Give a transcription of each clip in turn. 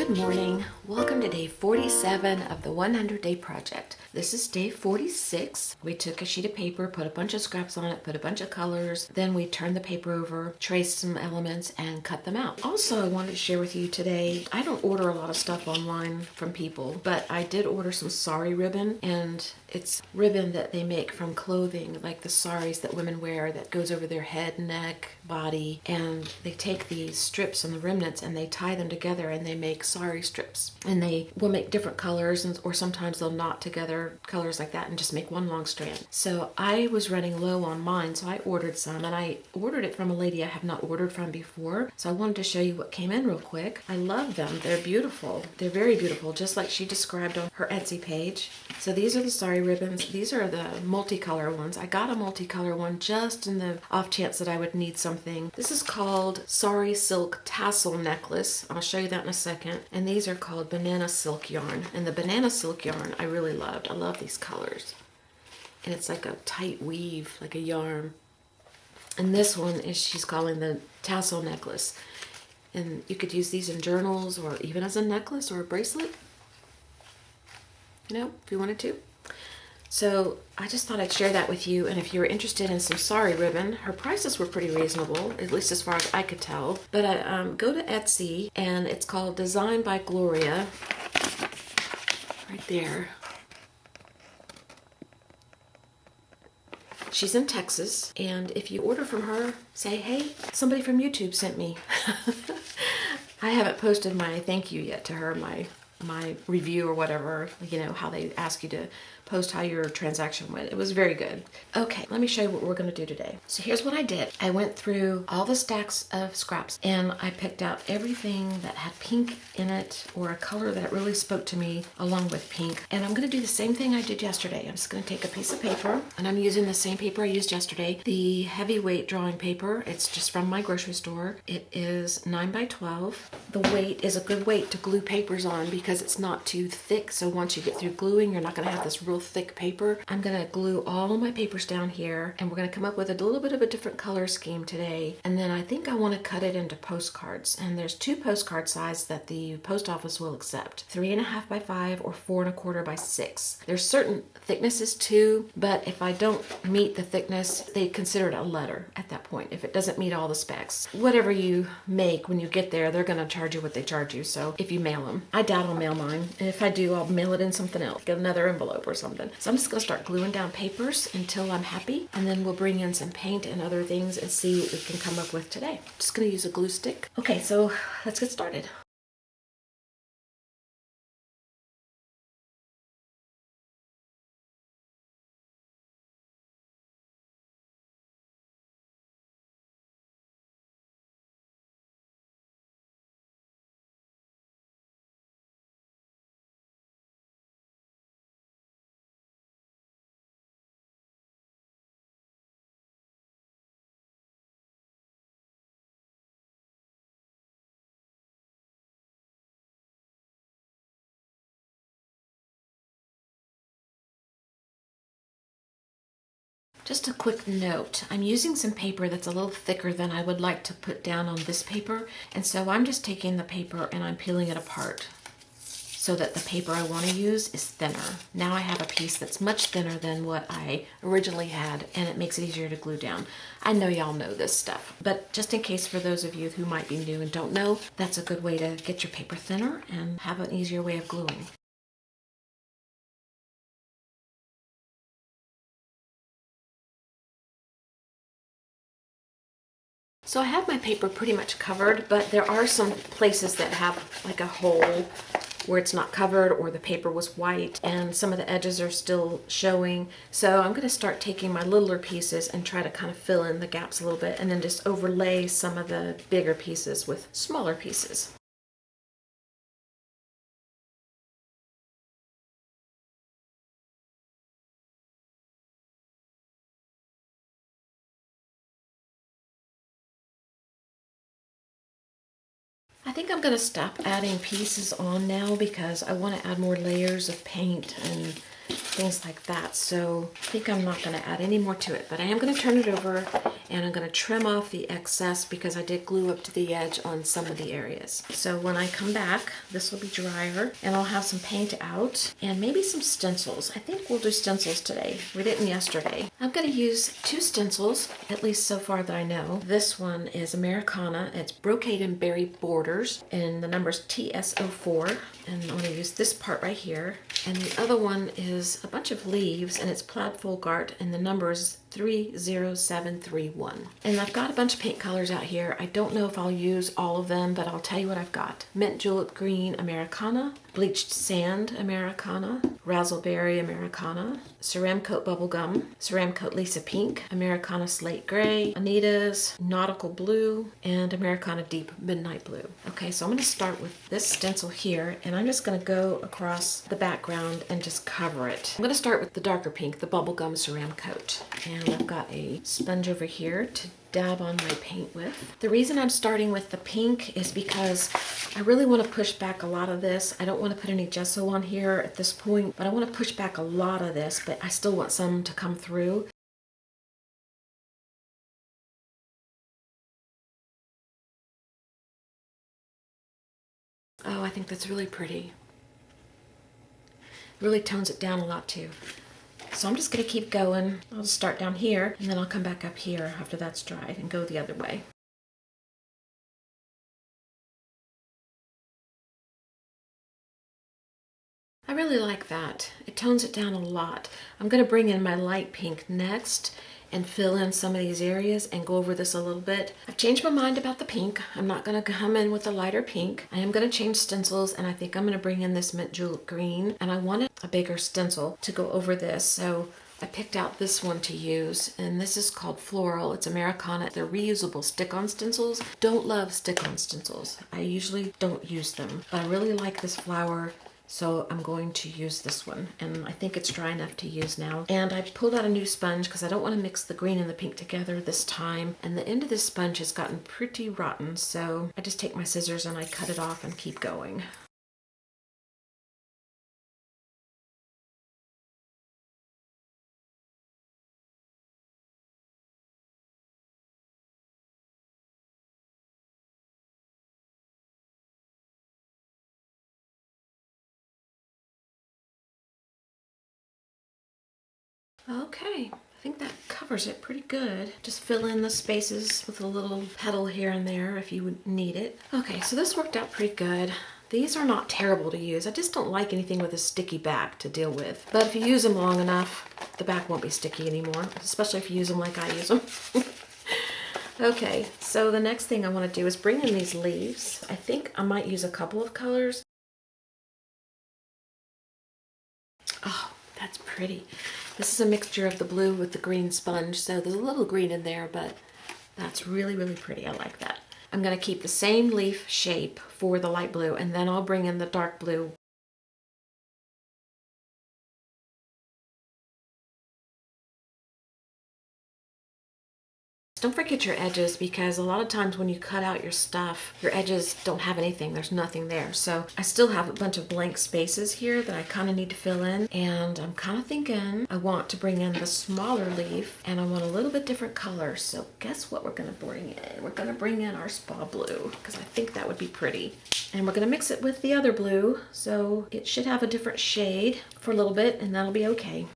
Good morning. Welcome to day 47 of the 100 Day Project. This is day 46. We took a sheet of paper, put a bunch of scraps on it, put a bunch of colors, then we turned the paper over, traced some elements, and cut them out. Also, I wanted to share with you today, I don't order a lot of stuff online from people, but I did order some sari ribbon, and it's ribbon that they make from clothing, like the saris that women wear that goes over their head, neck, body, and they take these strips and the remnants and they tie them together and they make sari strips. And they will make different colors, or sometimes they'll knot together colors like that and just make one long strand. So I was running low on mine, so I ordered some, and I ordered it from a lady I have not ordered from before. So I wanted to show you what came in real quick. I love them. They're beautiful. They're very beautiful, just like she described on her Etsy page. So these are the sari ribbons. These are the multicolor ones. I got a multicolor one just in the off chance that I would need something. This is called Sari Silk Tassel Necklace. I'll show you that in a second. And these are called Banana Silk Yarn. And the Banana Silk Yarn I really loved. I love these colors. And it's like a tight weave, like a yarn. And this one is she's calling the Tassel Necklace. And you could use these in journals or even as a necklace or a bracelet. You know, if you wanted to. So I just thought I'd share that with you, and if you were interested in some sari ribbon, her prices were pretty reasonable, at least as far as I could tell. But go to Etsy, and it's called Design by Gloria, right there. She's in Texas, and if you order from her, say, hey, somebody from YouTube sent me. I haven't posted my thank you yet to her, my review or whatever, you know, how they ask you to post how your transaction went. It was very good. Okay, let me show you what we're going to do today. So here's what I did. I went through all the stacks of scraps and I picked out everything that had pink in it or a color that really spoke to me along with pink. And I'm going to do the same thing I did yesterday. I'm just going to take a piece of paper, and I'm using the same paper I used yesterday, the heavyweight drawing paper. It's just from my grocery store. It is 9 by 12. The weight is a good weight to glue papers on because it's not too thick. So once you get through gluing, you're not going to have this real thick paper. I'm going to glue all of my papers down here, and we're going to come up with a little bit of a different color scheme today. And then I think I want to cut it into postcards. And there's two postcard sizes that the post office will accept: 3.5 by 5 or 4.25 by 6. There's certain thicknesses too, but if I don't meet the thickness, they consider it a letter at that point if it doesn't meet all the specs. Whatever you make when you get there, they're going to charge you what they charge you. So if you mail them, I doubt I'll mail mine. And if I do, I'll mail it in something else, get another envelope or something. So I'm just going to start gluing down papers until I'm happy, and then we'll bring in some paint and other things and see what we can come up with today. Just going to use a glue stick. Okay, so let's get started. Just a quick note, I'm using some paper that's a little thicker than I would like to put down on this paper, and so I'm just taking the paper and I'm peeling it apart so that the paper I want to use is thinner. Now I have a piece that's much thinner than what I originally had, and it makes it easier to glue down. I know y'all know this stuff, but just in case for those of you who might be new and don't know, that's a good way to get your paper thinner and have an easier way of gluing. So I have my paper pretty much covered, but there are some places that have like a hole where it's not covered, or the paper was white and some of the edges are still showing. So I'm going to start taking my littler pieces and try to kind of fill in the gaps a little bit, and then just overlay some of the bigger pieces with smaller pieces. I think I'm going to stop adding pieces on now because I want to add more layers of paint and things like that. So I think I'm not going to add any more to it, but I am going to turn it over and I'm going to trim off the excess because I did glue up to the edge on some of the areas. So when I come back, this will be drier and I'll have some paint out and maybe some stencils. I think we'll do stencils today. We didn't yesterday. I'm going to use 2 stencils, at least so far that I know. This one is Americana. It's brocade and berry borders and the number's TS04. And I'm going to use this part right here. And the other one is a bunch of leaves and it's plaid folk art and the number is 30731. And I've got a bunch of paint colors out here. I don't know if I'll use all of them, but I'll tell you what I've got. Mint julep green Americana, bleached sand Americana, razzleberry Americana, Ceramcoat bubblegum, Ceramcoat Lisa pink, Americana slate gray, Anita's nautical blue, and Americana deep midnight blue. Okay, so I'm going to start with this stencil here and I'm just going to go across the background and just cover it. I'm going to start with the darker pink, the bubblegum Ceramcoat. And I've got a sponge over here to dab on my paint with. The reason I'm starting with the pink is because I really want to push back a lot of this. I don't want to put any gesso on here at this point, but I want to push back a lot of this, but I still want some to come through. Oh, I think that's really pretty. It really tones it down a lot too. So I'm just going to keep going. I'll just start down here and then I'll come back up here after that's dried and go the other way. I really like that. It tones it down a lot. I'm going to bring in my light pink next and fill in some of these areas and go over this a little bit. I've changed my mind about the pink. I'm not going to come in with a lighter pink. I am going to change stencils and I think I'm going to bring in this mint julep green and I wanted a bigger stencil to go over this. So I picked out this one to use and this is called Floral. It's Americana. They're reusable stick-on stencils. Don't love stick-on stencils. I usually don't use them, but I really like this flower. So I'm going to use this one and I think it's dry enough to use now. And I pulled out a new sponge because I don't want to mix the green and the pink together this time. And the end of this sponge has gotten pretty rotten. So I just take my scissors and I cut it off and keep going. Okay, I think that covers it pretty good. Just fill in the spaces with a little petal here and there if you would need it. Okay, so this worked out pretty good. These are not terrible to use. I just don't like anything with a sticky back to deal with. But if you use them long enough, the back won't be sticky anymore, especially if you use them like I use them. Okay, so the next thing I want to do is bring in these leaves. I think I might use a couple of colors. Oh, that's pretty. This is a mixture of the blue with the green sponge, so there's a little green in there, but that's really, really pretty. I like that. I'm going to keep the same leaf shape for the light blue, and then I'll bring in the dark blue. Don't forget your edges because a lot of times when you cut out your stuff, your edges don't have anything. There's nothing there. So I still have a bunch of blank spaces here that I kind of need to fill in. And I'm kind of thinking I want to bring in the smaller leaf and I want a little bit different color. So guess what we're going to bring in? We're going to bring in our spa blue because I think that would be pretty. And we're going to mix it with the other blue. So it should have a different shade for a little bit and that'll be okay.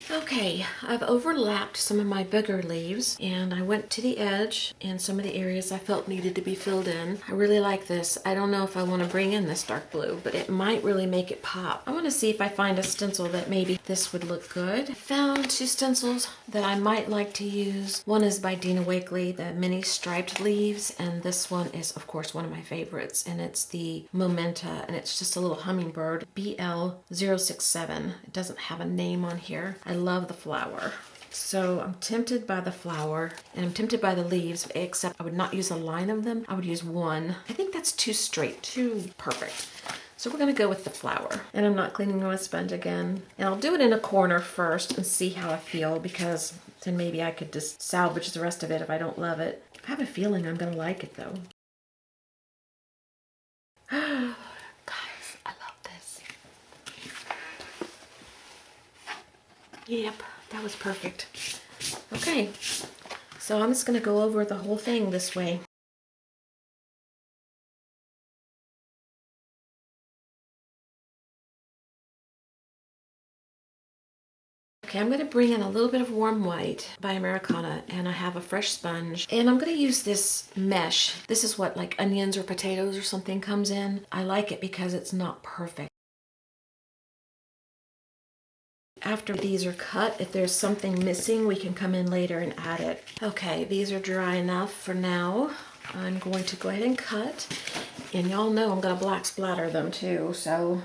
Okay, I've overlapped some of my bigger leaves and I went to the edge and some of the areas I felt needed to be filled in. I really like this. I don't know if I want to bring in this dark blue, but it might really make it pop. I want to see if I find a stencil that maybe this would look good. I found 2 stencils that I might like to use. One is by Dina Wakley, the mini striped leaves, and this one is of course one of my favorites and it's the Momenta and it's just a little hummingbird, BL067. It doesn't have a name on here. I love the flower. So I'm tempted by the flower and I'm tempted by the leaves, except I would not use a line of them. I would use one. I think that's too straight, too perfect. So we're going to go with the flower. And I'm not cleaning my sponge again. And I'll do it in a corner first and see how I feel because then maybe I could just salvage the rest of it if I don't love it. I have a feeling I'm gonna like it though. Guys, I love this. Yep, that was perfect. Okay, so I'm just gonna go over the whole thing this way. Okay, I'm going to bring in a little bit of warm white by Americana, and I have a fresh sponge, and I'm going to use this mesh. This is what, like onions or potatoes or something comes in. I like it because it's not perfect. After these are cut, if there's something missing, we can come in later and add it. Okay, these are dry enough for now. I'm going to go ahead and cut, and y'all know I'm going to black splatter them too, so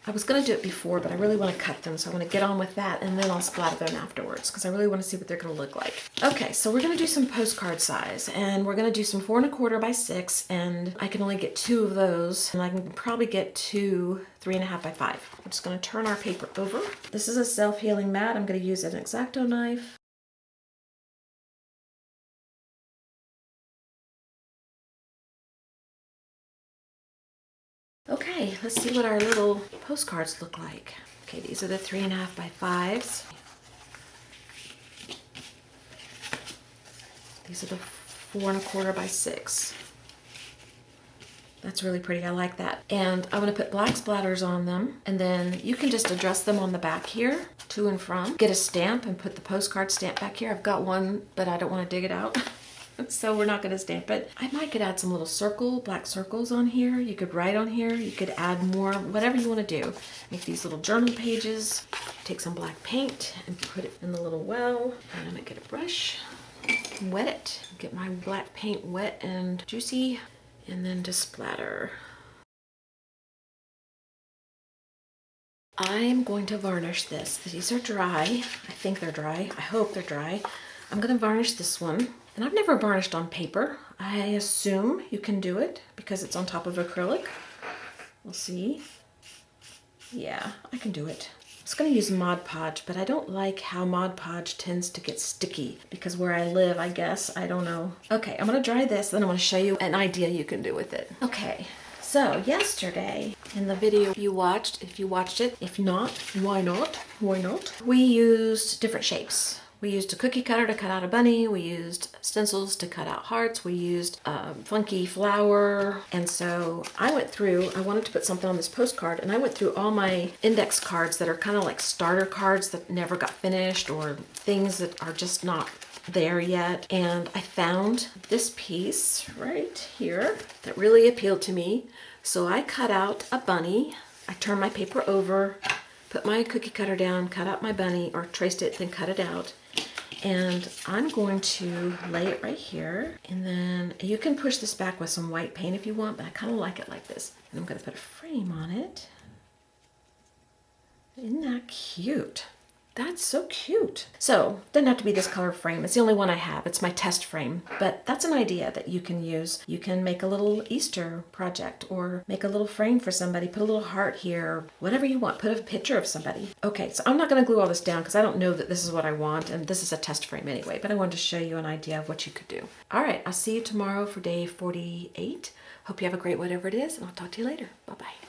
I was going to do it before, but I really want to cut them, so I'm going to get on with that, and then I'll splatter them afterwards, because I really want to see what they're going to look like. Okay, so we're going to do some postcard size, and we're going to do some 4 1/4 by 6, and I can only get 2 of those, and I can probably get 2 3 1/2 by 5. I'm just going to turn our paper over. This is a self-healing mat. I'm going to use an X-Acto knife. Okay, let's see what our little postcards look like. Okay, these are the 3 1/2 by 5s. These are the 4 1/4 by 6. That's really pretty, I like that. And I'm gonna put black splatters on them, and then you can just adjust them on the back here, to and from. Get a stamp and put the postcard stamp back here. I've got one, but I don't wanna dig it out. So we're not gonna stamp it. I might could add some little black circles on here. You could write on here. You could add more, whatever you wanna do. Make these little journal pages. Take some black paint and put it in the little well. And I'm gonna get a brush, wet it. Get my black paint wet and juicy, and then just splatter. I'm going to varnish this. These are dry. I think they're dry. I hope they're dry. I'm gonna varnish this one. And I've never varnished on paper. I assume you can do it because it's on top of acrylic. We'll see. Yeah, I can do it. I was gonna use Mod Podge, but I don't like how Mod Podge tends to get sticky because where I live, I guess, I don't know. Okay, I'm gonna dry this, then I'm gonna show you an idea you can do with it. Okay, so yesterday in the video you watched, if you watched it, if not, why not? Why not? We used different shapes. We used a cookie cutter to cut out a bunny. We used stencils to cut out hearts. We used a funky flower. And so I went through, I wanted to put something on this postcard, and I went through all my index cards that are kind of like starter cards that never got finished, or things that are just not there yet. And I found this piece right here that really appealed to me. So I cut out a bunny. I turned my paper over, put my cookie cutter down, cut out my bunny, or traced it, then cut it out. And I'm going to lay it right here. And then you can push this back with some white paint if you want, but I kind of like it like this. And I'm going to put a frame on it. Isn't that cute? That's so cute. So, doesn't have to be this color frame. It's the only one I have. It's my test frame. But that's an idea that you can use. You can make a little Easter project or make a little frame for somebody. Put a little heart here. Whatever you want. Put a picture of somebody. Okay, so I'm not going to glue all this down because I don't know that this is what I want. And this is a test frame anyway. But I wanted to show you an idea of what you could do. All right, I'll see you tomorrow for day 48. Hope you have a great whatever it is. And I'll talk to you later. Bye-bye.